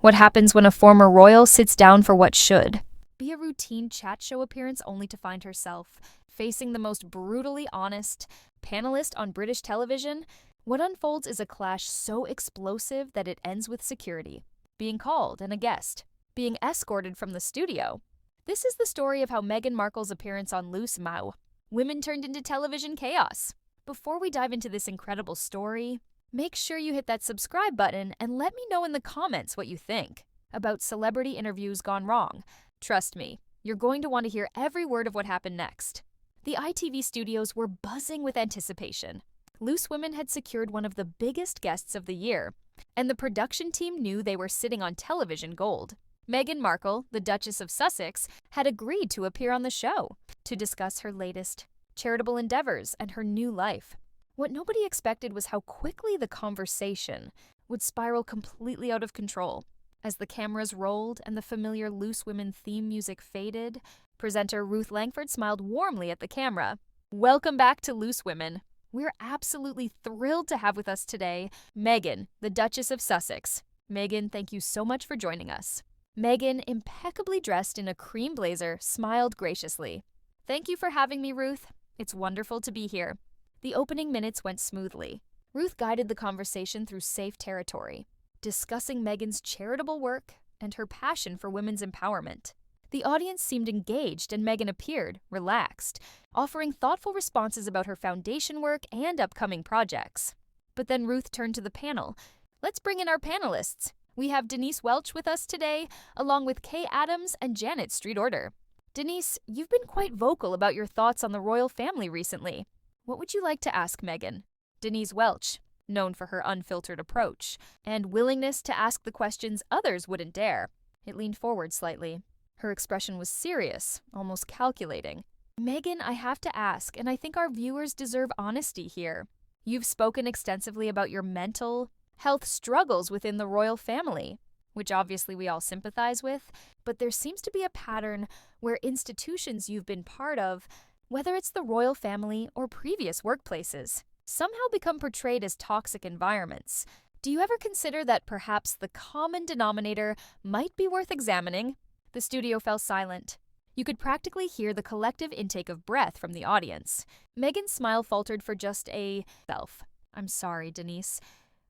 What happens when a former royal sits down for what should be a routine chat show appearance only to find herself facing the most brutally honest panelist on British television? What unfolds is a clash so explosive that it ends with security being called and a guest being escorted from the studio. This is the story of how Meghan Markle's appearance on Loose Mau Women turned into television chaos. Before we dive into this incredible story, make sure you hit that subscribe button and let me know in the comments what you think about celebrity interviews gone wrong. Trust me, you're going to want to hear every word of what happened next. The ITV studios were buzzing with anticipation. Loose Women had secured one of the biggest guests of the year, and the production team knew they were sitting on television gold. Meghan Markle, the Duchess of Sussex, had agreed to appear on the show to discuss her latest charitable endeavors and her new life. What nobody expected was how quickly the conversation would spiral completely out of control. As the cameras rolled and the familiar Loose Women theme music faded, presenter Ruth Langford smiled warmly at the camera. Welcome back to Loose Women. We're absolutely thrilled to have with us today Meghan, the Duchess of Sussex. Meghan, thank you so much for joining us. Meghan, impeccably dressed in a cream blazer, smiled graciously. Thank you for having me, Ruth. It's wonderful to be here. The opening minutes went smoothly. Ruth guided the conversation through safe territory, discussing Meghan's charitable work and her passion for women's empowerment. The audience seemed engaged and Meghan appeared relaxed, offering thoughtful responses about her foundation work and upcoming projects. But then Ruth turned to the panel. Let's bring in our panelists. We have Denise Welch with us today, along with Kay Adams and Janet Streetorder. Denise, you've been quite vocal about your thoughts on the royal family recently. What would you like to ask Meghan? Denise Welch, known for her unfiltered approach and willingness to ask the questions others wouldn't dare. It leaned forward slightly. Her expression was serious, almost calculating. Meghan, I have to ask, and I think our viewers deserve honesty here. You've spoken extensively about your mental health struggles within the royal family, which obviously we all sympathize with, but there seems to be a pattern where institutions you've been part of, whether it's the royal family or previous workplaces, somehow become portrayed as toxic environments. Do you ever consider that perhaps the common denominator might be worth examining? The studio fell silent. You could practically hear the collective intake of breath from the audience. Meghan's smile faltered for just a self. I'm sorry, Denise,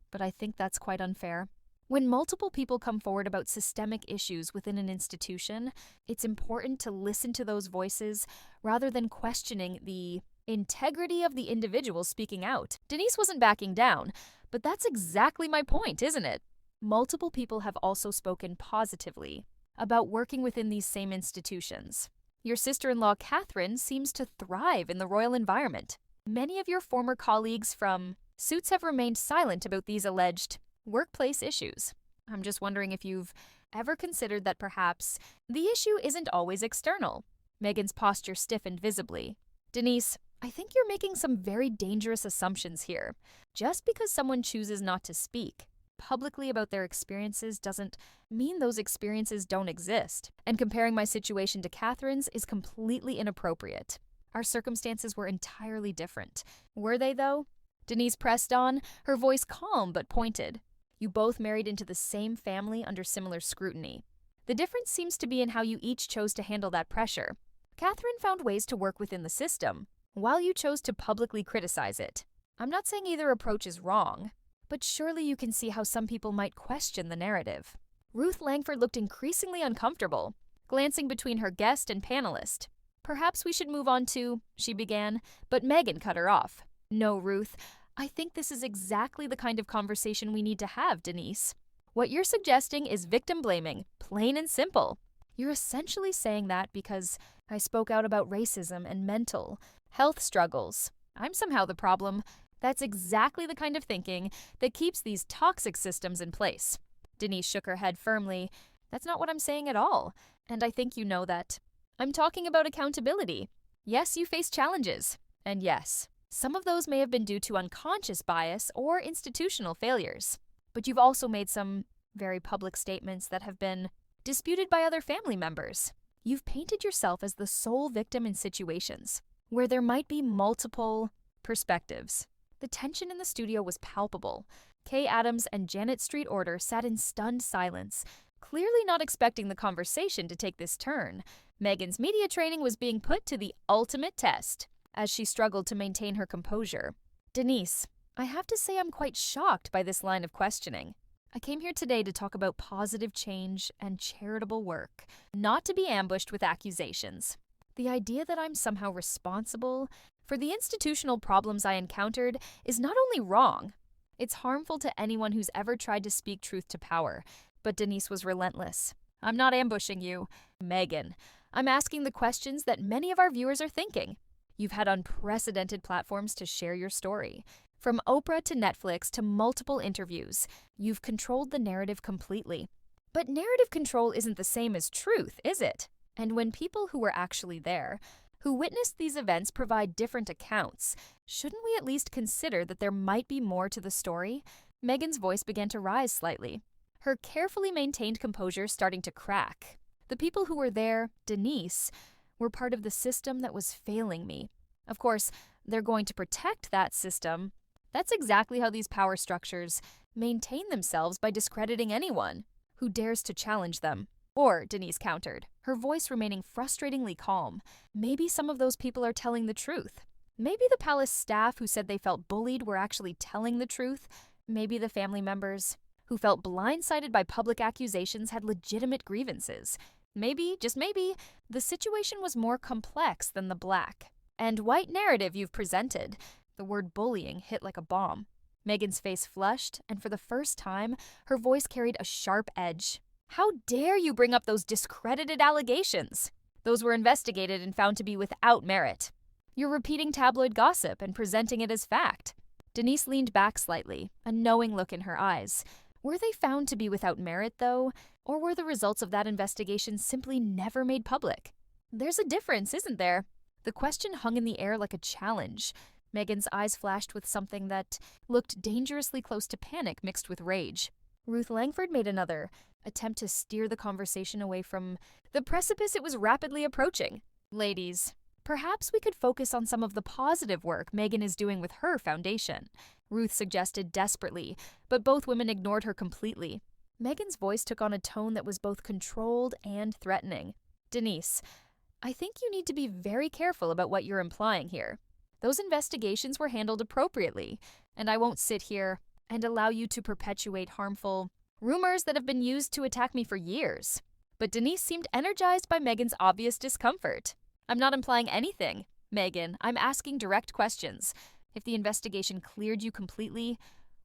but I think that's quite unfair. When multiple people come forward about systemic issues within an institution, it's important to listen to those voices rather than questioning the integrity of the individual speaking out. Denise wasn't backing down, but that's exactly my point, isn't it? Multiple people have also spoken positively about working within these same institutions. Your sister-in-law, Catherine, seems to thrive in the royal environment. Many of your former colleagues from Suits have remained silent about these alleged workplace issues. I'm just wondering if you've ever considered that perhaps the issue isn't always external. Meghan's posture stiffened visibly. Denise, I think you're making some very dangerous assumptions here. Just because someone chooses not to speak publicly about their experiences doesn't mean those experiences don't exist. And comparing my situation to Catherine's is completely inappropriate. Our circumstances were entirely different. Were they, though? Denise pressed on, her voice calm but pointed. You both married into the same family under similar scrutiny. The difference seems to be in how you each chose to handle that pressure. Catherine found ways to work within the system, while you chose to publicly criticize it. I'm not saying either approach is wrong, but surely you can see how some people might question the narrative. Ruth Langford looked increasingly uncomfortable, glancing between her guest and panelist. Perhaps we should move on to, she began, but Meghan cut her off. No, Ruth, I think this is exactly the kind of conversation we need to have, Denise. What you're suggesting is victim blaming, plain and simple. You're essentially saying that because I spoke out about racism and mental health struggles. I'm somehow the problem. That's exactly the kind of thinking that keeps these toxic systems in place. Denise shook her head firmly. That's not what I'm saying at all, and I think you know that. I'm talking about accountability. Yes, you face challenges, and yes, some of those may have been due to unconscious bias or institutional failures. But you've also made some very public statements that have been disputed by other family members. You've painted yourself as the sole victim in situations where there might be multiple perspectives. The tension in the studio was palpable. Kay Adams and Janet Street Order sat in stunned silence, clearly not expecting the conversation to take this turn. Meghan's media training was being put to the ultimate test as she struggled to maintain her composure. Denise, I have to say I'm quite shocked by this line of questioning. I came here today to talk about positive change and charitable work, not to be ambushed with accusations. The idea that I'm somehow responsible for the institutional problems I encountered is not only wrong, it's harmful to anyone who's ever tried to speak truth to power. But Denise was relentless. I'm not ambushing you, Meghan. I'm asking the questions that many of our viewers are thinking. You've had unprecedented platforms to share your story. From Oprah to Netflix to multiple interviews, you've controlled the narrative completely. But narrative control isn't the same as truth, is it? And when people who were actually there, who witnessed these events provide different accounts, shouldn't we at least consider that there might be more to the story? Meghan's voice began to rise slightly, her carefully maintained composure starting to crack. The people who were there, Denise, were part of the system that was failing me. Of course, they're going to protect that system. That's exactly how these power structures maintain themselves, by discrediting anyone who dares to challenge them. Or, Denise countered, her voice remaining frustratingly calm, maybe some of those people are telling the truth. Maybe the palace staff who said they felt bullied were actually telling the truth. Maybe the family members who felt blindsided by public accusations had legitimate grievances. Maybe, just maybe, the situation was more complex than the black and white narrative you've presented. The word bullying hit like a bomb. Meghan's face flushed, and for the first time, her voice carried a sharp edge. How dare you bring up those discredited allegations? Those were investigated and found to be without merit. You're repeating tabloid gossip and presenting it as fact. Denise leaned back slightly, a knowing look in her eyes. Were they found to be without merit, though? Or were the results of that investigation simply never made public? There's a difference, isn't there? The question hung in the air like a challenge. Meghan's eyes flashed with something that looked dangerously close to panic mixed with rage. Ruth Langford made another attempt to steer the conversation away from the precipice it was rapidly approaching. Ladies, perhaps we could focus on some of the positive work Meghan is doing with her foundation, Ruth suggested desperately, but both women ignored her completely. Meghan's voice took on a tone that was both controlled and threatening. Denise, I think you need to be very careful about what you're implying here. Those investigations were handled appropriately, and I won't sit here and allow you to perpetuate harmful rumors that have been used to attack me for years. But Denise seemed energized by Meghan's obvious discomfort. I'm not implying anything, Meghan. I'm asking direct questions. If the investigation cleared you completely,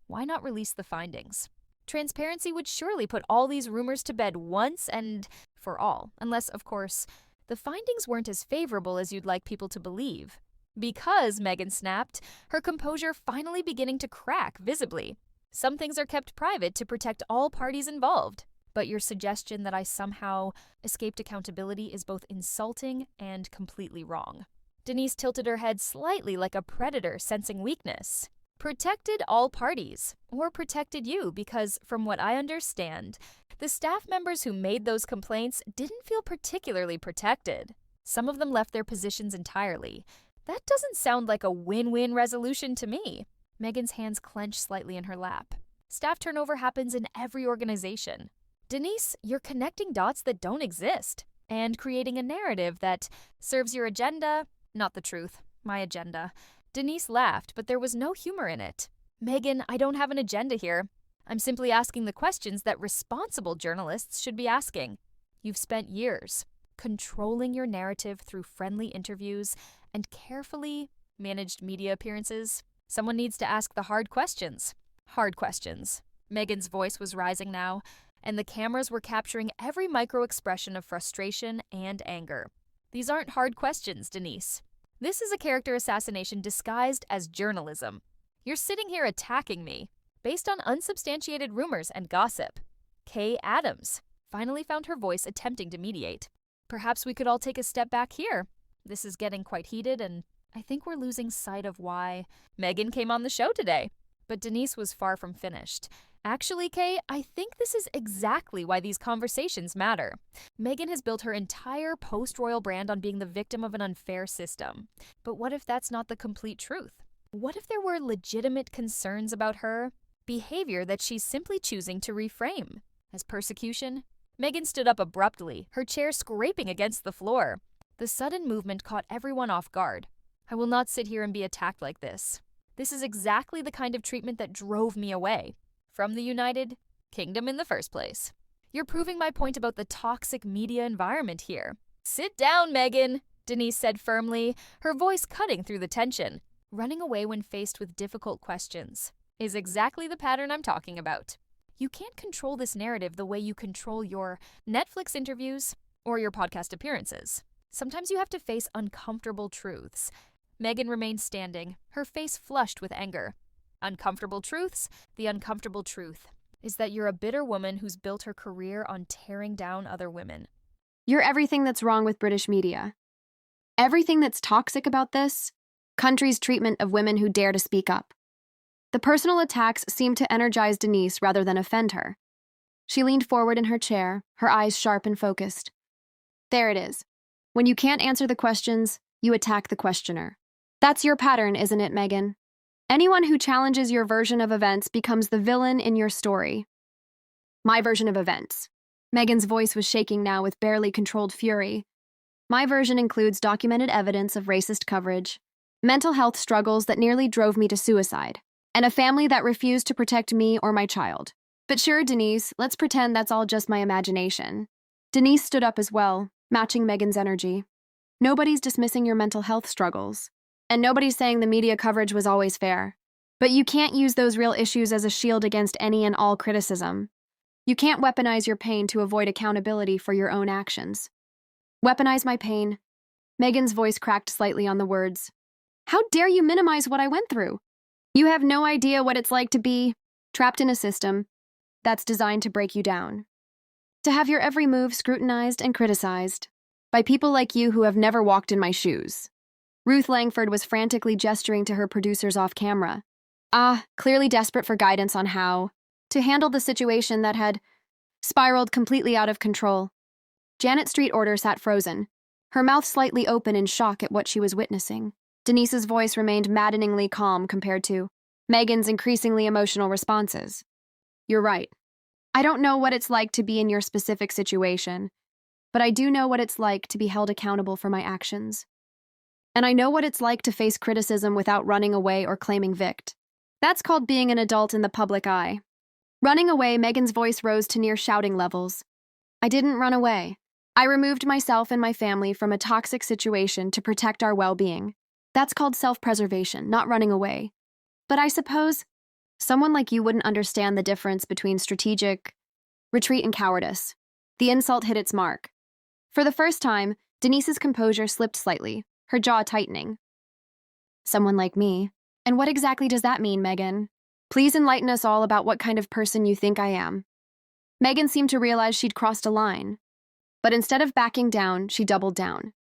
why not release the findings? Transparency would surely put all these rumors to bed once and for all, unless, of course, the findings weren't as favorable as you'd like people to believe. Because, Meghan snapped, her composure finally beginning to crack visibly. Some things are kept private to protect all parties involved. But your suggestion that I somehow escaped accountability is both insulting and completely wrong. Denise tilted her head slightly like a predator sensing weakness. Protected all parties, or protected you, because from what I understand, the staff members who made those complaints didn't feel particularly protected. Some of them left their positions entirely. That doesn't sound like a win-win resolution to me. Meghan's hands clenched slightly in her lap. Staff turnover happens in every organization. Denise, you're connecting dots that don't exist and creating a narrative that serves your agenda, not the truth, my agenda. Denise laughed, but there was no humor in it. Meghan, I don't have an agenda here. I'm simply asking the questions that responsible journalists should be asking. You've spent years controlling your narrative through friendly interviews and carefully managed media appearances. Someone needs to ask the hard questions. Hard questions. Meghan's voice was rising now, and the cameras were capturing every micro-expression of frustration and anger. These aren't hard questions, Denise. This is a character assassination disguised as journalism. You're sitting here attacking me, based on unsubstantiated rumors and gossip. Kay Adams finally found her voice attempting to mediate. Perhaps we could all take a step back here. This is getting quite heated, and I think we're losing sight of why Meghan came on the show today. But Denise was far from finished. Actually, Kay, I think this is exactly why these conversations matter. Meghan has built her entire post-royal brand on being the victim of an unfair system. But what if that's not the complete truth? What if there were legitimate concerns about her? behavior that she's simply choosing to reframe as persecution. Meghan stood up abruptly, her chair scraping against the floor. The sudden movement caught everyone off guard. I will not sit here and be attacked like this. This is exactly the kind of treatment that drove me away from the United Kingdom in the first place. You're proving my point about the toxic media environment here. Sit down, Meghan, Denise said firmly, her voice cutting through the tension. Running away when faced with difficult questions is exactly the pattern I'm talking about. You can't control this narrative the way you control your Netflix interviews or your podcast appearances. Sometimes you have to face uncomfortable truths. Meghan remained standing, her face flushed with anger. Uncomfortable truths? The uncomfortable truth is that you're a bitter woman who's built her career on tearing down other women. You're everything that's wrong with British media. Everything that's toxic about this country's treatment of women who dare to speak up. The personal attacks seemed to energize Denise rather than offend her. She leaned forward in her chair, her eyes sharp and focused. There it is. When you can't answer the questions, you attack the questioner. That's your pattern, isn't it, Meghan? Anyone who challenges your version of events becomes the villain in your story. My version of events. Meghan's voice was shaking now with barely controlled fury. My version includes documented evidence of racist coverage, mental health struggles that nearly drove me to suicide, and a family that refused to protect me or my child. But sure, Denise, let's pretend that's all just my imagination. Denise stood up as well, matching Meghan's energy. Nobody's dismissing your mental health struggles, and nobody's saying the media coverage was always fair. But you can't use those real issues as a shield against any and all criticism. You can't weaponize your pain to avoid accountability for your own actions. Weaponize my pain. Meghan's voice cracked slightly on the words. How dare you minimize what I went through? You have no idea what it's like to be trapped in a system that's designed to break you down. To have your every move scrutinized and criticized by people like you who have never walked in my shoes. Ruth Langford was frantically gesturing to her producers off camera. Clearly desperate for guidance on how to handle the situation that had spiraled completely out of control. Janet Streetorder sat frozen, her mouth slightly open in shock at what she was witnessing. Denise's voice remained maddeningly calm compared to Meghan's increasingly emotional responses. You're right. I don't know what it's like to be in your specific situation, but I do know what it's like to be held accountable for my actions. And I know what it's like to face criticism without running away or claiming vict. That's called being an adult in the public eye. Running away, Meghan's voice rose to near shouting levels. I didn't run away. I removed myself and my family from a toxic situation to protect our well-being. That's called self-preservation, not running away. But I suppose someone like you wouldn't understand the difference between strategic retreat and cowardice. The insult hit its mark. For the first time, Denise's composure slipped slightly, her jaw tightening. Someone like me? And what exactly does that mean, Meghan? Please enlighten us all about what kind of person you think I am. Meghan seemed to realize she'd crossed a line. But instead of backing down, she doubled down.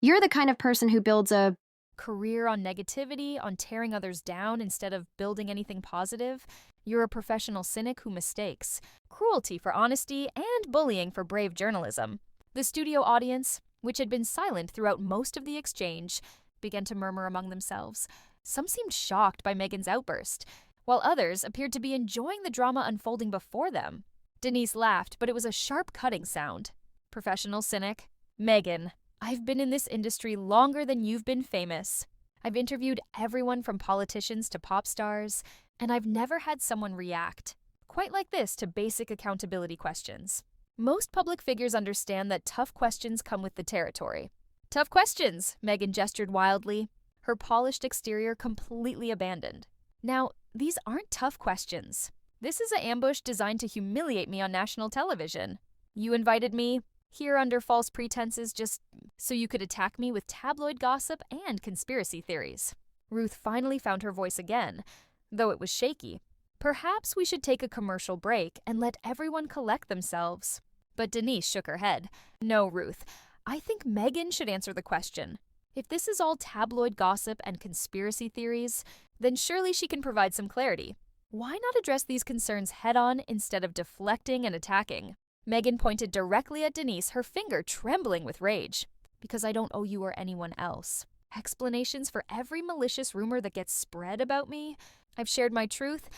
You're the kind of person who builds a career on negativity, on tearing others down instead of building anything positive. You're a professional cynic who mistakes cruelty for honesty and bullying for brave journalism. The studio audience, which had been silent throughout most of the exchange, began to murmur among themselves. Some seemed shocked by Meghan's outburst, while others appeared to be enjoying the drama unfolding before them. Denise laughed, but it was a sharp cutting sound. Professional cynic. Meghan, I've been in this industry longer than you've been famous. I've interviewed everyone from politicians to pop stars, and I've never had someone react quite like this to basic accountability questions. Most public figures understand that tough questions come with the territory. Tough questions, Meghan gestured wildly, her polished exterior completely abandoned. Now, these aren't tough questions. This is an ambush designed to humiliate me on national television. You invited me here under false pretenses just so you could attack me with tabloid gossip and conspiracy theories. Ruth finally found her voice again, though it was shaky. Perhaps we should take a commercial break and let everyone collect themselves. But Denise shook her head. No, Ruth. I think Meghan should answer the question. If this is all tabloid gossip and conspiracy theories, then surely she can provide some clarity. Why not address these concerns head-on instead of deflecting and attacking? Meghan pointed directly at Denise, her finger trembling with rage. Because I don't owe you or anyone else explanations for every malicious rumor that gets spread about me. I've shared my truth,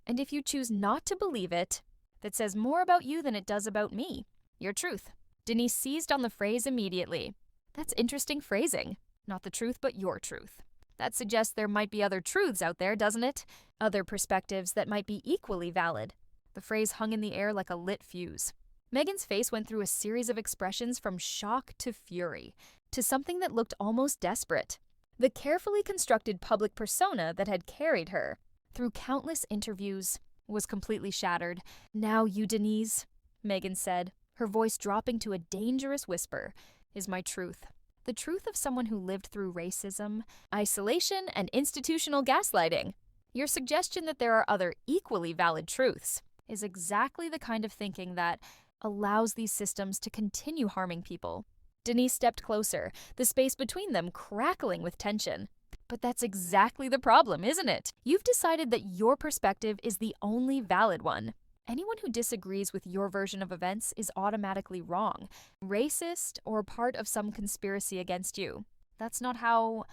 And if you choose not to believe it, that says more about you than it does about me. Your truth. Denise seized on the phrase immediately. That's interesting phrasing. Not the truth, but your truth. That suggests there might be other truths out there, doesn't it? Other perspectives that might be equally valid. The phrase hung in the air like a lit fuse. Meghan's face went through a series of expressions from shock to fury, to something that looked almost desperate. The carefully constructed public persona that had carried her through countless interviews was completely shattered. Now you, Denise, Meghan said, her voice dropping to a dangerous whisper, is my truth. The truth of someone who lived through racism, isolation, and institutional gaslighting. Your suggestion that there are other equally valid truths is exactly the kind of thinking that allows these systems to continue harming people. Denise stepped closer, the space between them crackling with tension. But that's exactly the problem, isn't it? You've decided that your perspective is the only valid one. Anyone who disagrees with your version of events is automatically wrong, racist, or part of some conspiracy against you. That's not how...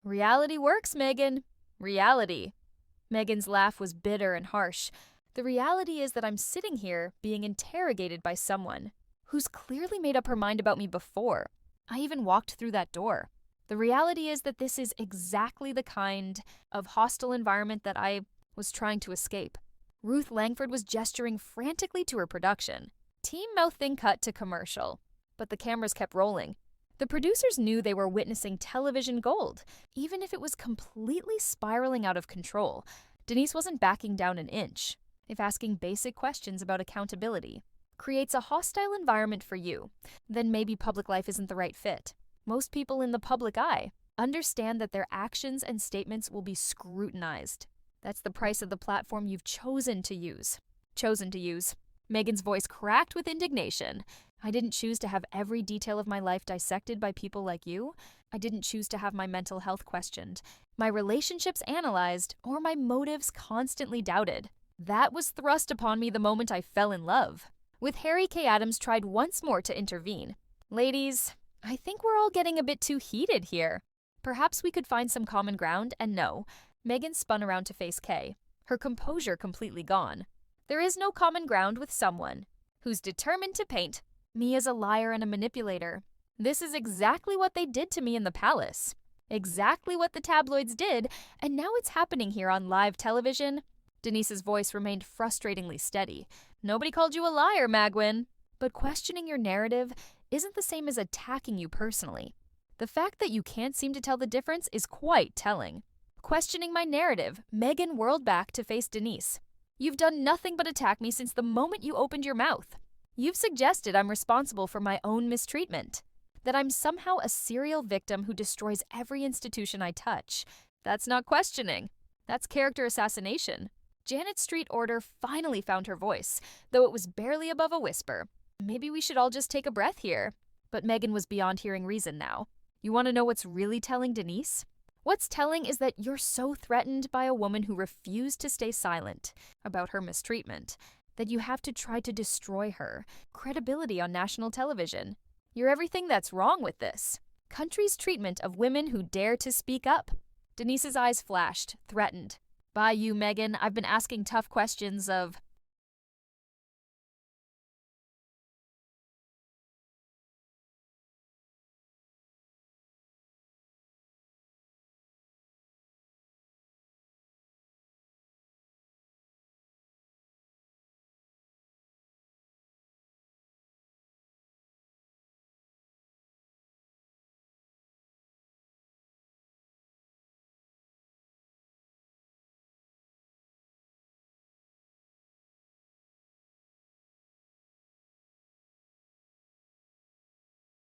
Reality works, Meghan. Reality. Meghan's laugh was bitter and harsh. The reality is that I'm sitting here being interrogated by someone who's clearly made up her mind about me before. I even walked through that door. The reality is that this is exactly the kind of hostile environment that I was trying to escape. Ruth Langford was gesturing frantically to her production. Team mouth thing cut to commercial. But the cameras kept rolling. The producers knew they were witnessing television gold, even if it was completely spiraling out of control. Denise wasn't backing down an inch. If asking basic questions about accountability creates a hostile environment for you, then maybe public life isn't the right fit. Most people in the public eye understand that their actions and statements will be scrutinized. That's the price of the platform you've chosen to use. Chosen to use. Meghan's voice cracked with indignation. I didn't choose to have every detail of my life dissected by people like you. I didn't choose to have my mental health questioned, my relationships analyzed, or my motives constantly doubted. That was thrust upon me the moment I fell in love. With Harry K. Adams tried once more to intervene. Ladies, I think we're all getting a bit too heated here. Perhaps we could find some common ground, and no. Meghan spun around to face Kay, her composure completely gone. There is no common ground with someone who's determined to paint me as a liar and a manipulator. This is exactly what they did to me in the palace. Exactly what the tabloids did, and now it's happening here on live television. Denise's voice remained frustratingly steady. Nobody called you a liar, Magwin. But questioning your narrative isn't the same as attacking you personally. The fact that you can't seem to tell the difference is quite telling. Questioning my narrative, Meghan whirled back to face Denise. You've done nothing but attack me since the moment you opened your mouth. You've suggested I'm responsible for my own mistreatment, that I'm somehow a serial victim who destroys every institution I touch. That's not questioning. That's character assassination. Janet's street order finally found her voice, though it was barely above a whisper. Maybe we should all just take a breath here. But Meghan was beyond hearing reason now. You want to know what's really telling, Denise? What's telling is that you're so threatened by a woman who refused to stay silent about her mistreatment that you have to try to destroy her credibility on national television. You're everything that's wrong with this country's treatment of women who dare to speak up. Denise's eyes flashed, threatened. By you, Meghan, I've been asking tough questions of...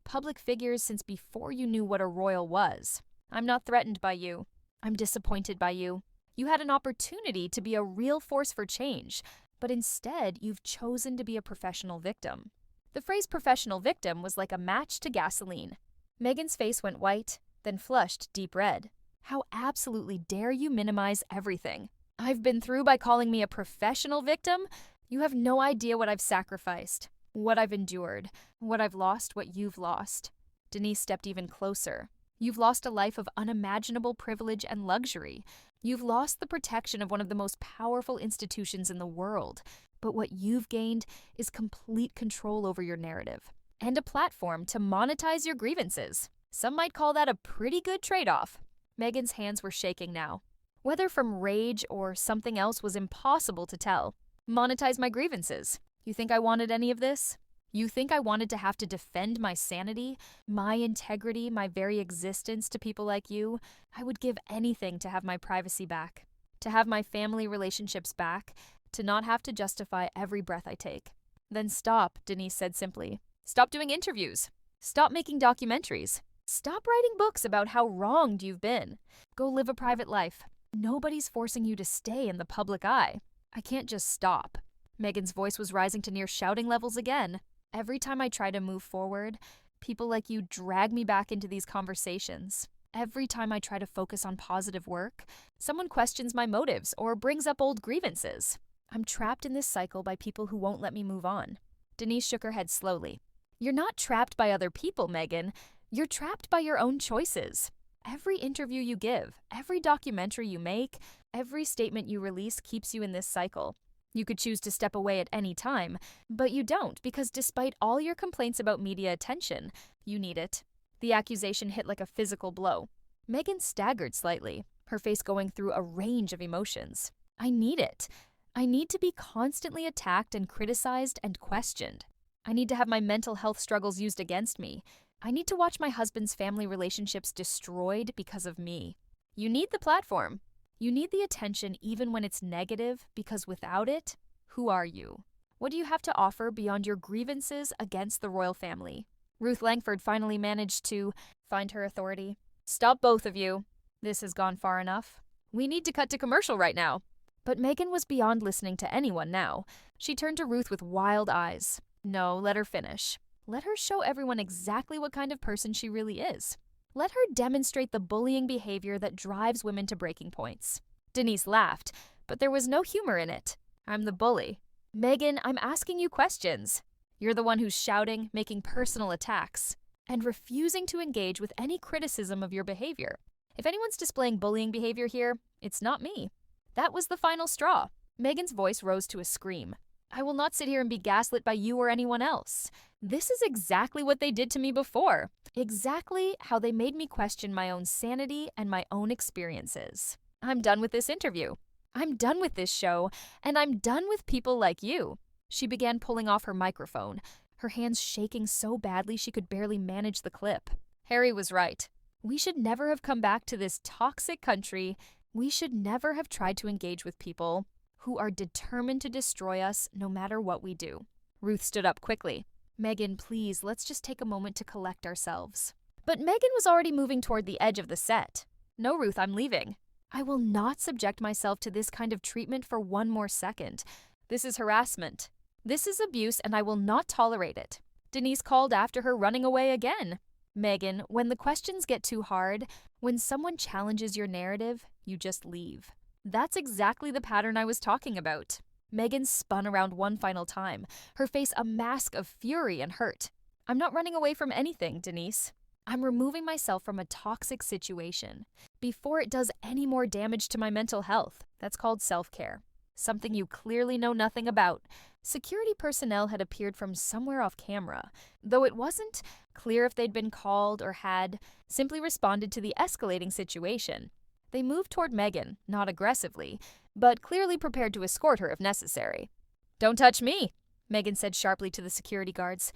public figures since before you knew what a royal was. I'm not threatened by you. I'm disappointed by you. You had an opportunity to be a real force for change, but instead you've chosen to be a professional victim. The phrase professional victim was like a match to gasoline. Meghan's face went white, then flushed deep red. How absolutely dare you minimize everything? I've been through by calling me a professional victim? You have no idea what I've sacrificed, what I've endured, what I've lost, what you've lost. Denise stepped even closer. You've lost a life of unimaginable privilege and luxury. You've lost the protection of one of the most powerful institutions in the world. But what you've gained is complete control over your narrative and a platform to monetize your grievances. Some might call that a pretty good trade-off. Meghan's hands were shaking now. Whether from rage or something else was impossible to tell. Monetize my grievances. You think I wanted any of this? You think I wanted to have to defend my sanity, my integrity, my very existence to people like you? I would give anything to have my privacy back, to have my family relationships back, to not have to justify every breath I take. Then stop, Denise said simply. Stop doing interviews. Stop making documentaries. Stop writing books about how wronged you've been. Go live a private life. Nobody's forcing you to stay in the public eye. I can't just stop. Meghan's voice was rising to near shouting levels again. Every time I try to move forward, people like you drag me back into these conversations. Every time I try to focus on positive work, someone questions my motives or brings up old grievances. I'm trapped in this cycle by people who won't let me move on. Denise shook her head slowly. You're not trapped by other people, Meghan. You're trapped by your own choices. Every interview you give, every documentary you make, every statement you release keeps you in this cycle. You could choose to step away at any time, but you don't because despite all your complaints about media attention, you need it. The accusation hit like a physical blow. Meghan staggered slightly, her face going through a range of emotions. I need it. I need to be constantly attacked and criticized and questioned. I need to have my mental health struggles used against me. I need to watch my husband's family relationships destroyed because of me. You need the platform. You need the attention even when it's negative, because without it, who are you? What do you have to offer beyond your grievances against the royal family? Ruth Langford finally managed to find her authority. Stop, both of you. This has gone far enough. We need to cut to commercial right now. But Meghan was beyond listening to anyone now. She turned to Ruth with wild eyes. No, let her finish. Let her show everyone exactly what kind of person she really is. Let her demonstrate the bullying behavior that drives women to breaking points. Denise laughed, but there was no humor in it. I'm the bully. Meghan, I'm asking you questions. You're the one who's shouting, making personal attacks, and refusing to engage with any criticism of your behavior. If anyone's displaying bullying behavior here, it's not me. That was the final straw. Meghan's voice rose to a scream. I will not sit here and be gaslit by you or anyone else. This is exactly what they did to me before. Exactly how they made me question my own sanity and my own experiences. I'm done with this interview. I'm done with this show, and I'm done with people like you. She began pulling off her microphone, her hands shaking so badly she could barely manage the clip. Harry was right. We should never have come back to this toxic country. We should never have tried to engage with people who are determined to destroy us no matter what we do. Ruth stood up quickly. Meghan, please, let's just take a moment to collect ourselves. But Meghan was already moving toward the edge of the set. No, Ruth, I'm leaving. I will not subject myself to this kind of treatment for one more second. This is harassment. This is abuse, and I will not tolerate it. Denise called after her, running away again. Meghan, when the questions get too hard, when someone challenges your narrative, you just leave. That's exactly the pattern I was talking about. Meghan spun around one final time, her face a mask of fury and hurt. I'm not running away from anything, Denise. I'm removing myself from a toxic situation before it does any more damage to my mental health. That's called self-care. Something you clearly know nothing about. Security personnel had appeared from somewhere off camera, though it wasn't clear if they'd been called or had simply responded to the escalating situation. They moved toward Meghan, not aggressively, but clearly prepared to escort her if necessary. Don't touch me, Meghan said sharply to the security guards.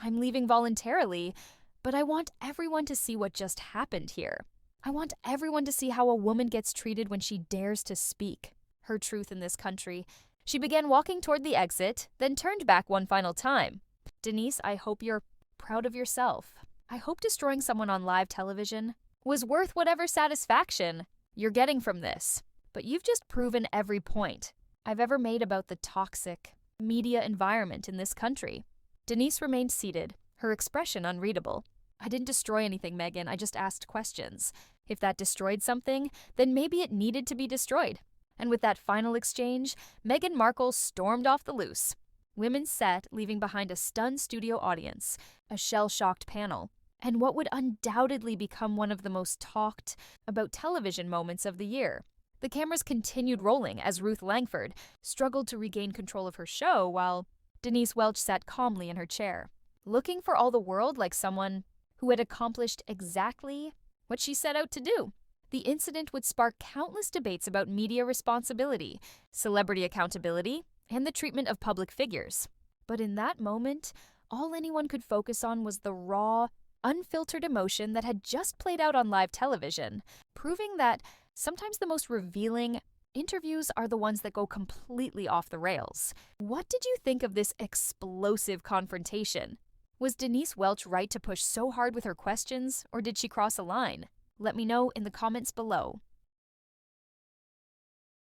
I'm leaving voluntarily, but I want everyone to see what just happened here. I want everyone to see how a woman gets treated when she dares to speak her truth in this country. She began walking toward the exit, then turned back one final time. Denise, I hope you're proud of yourself. I hope destroying someone on live television was worth whatever satisfaction you're getting from this. But you've just proven every point I've ever made about the toxic media environment in this country. Denise remained seated, her expression unreadable. I didn't destroy anything, Meghan. I just asked questions. If that destroyed something, then maybe it needed to be destroyed. And with that final exchange, Meghan Markle stormed off the loose. Women sat, leaving behind a stunned studio audience, a shell-shocked panel, and what would undoubtedly become one of the most talked about television moments of the year. The cameras continued rolling as Ruth Langford struggled to regain control of her show while Denise Welch sat calmly in her chair, looking for all the world like someone who had accomplished exactly what she set out to do. The incident would spark countless debates about media responsibility, celebrity accountability, and the treatment of public figures. But in that moment, all anyone could focus on was the raw, unfiltered emotion that had just played out on live television, proving that sometimes the most revealing interviews are the ones that go completely off the rails. What did you think of this explosive confrontation? Was Denise Welch right to push so hard with her questions, or did she cross a line? Let me know in the comments below.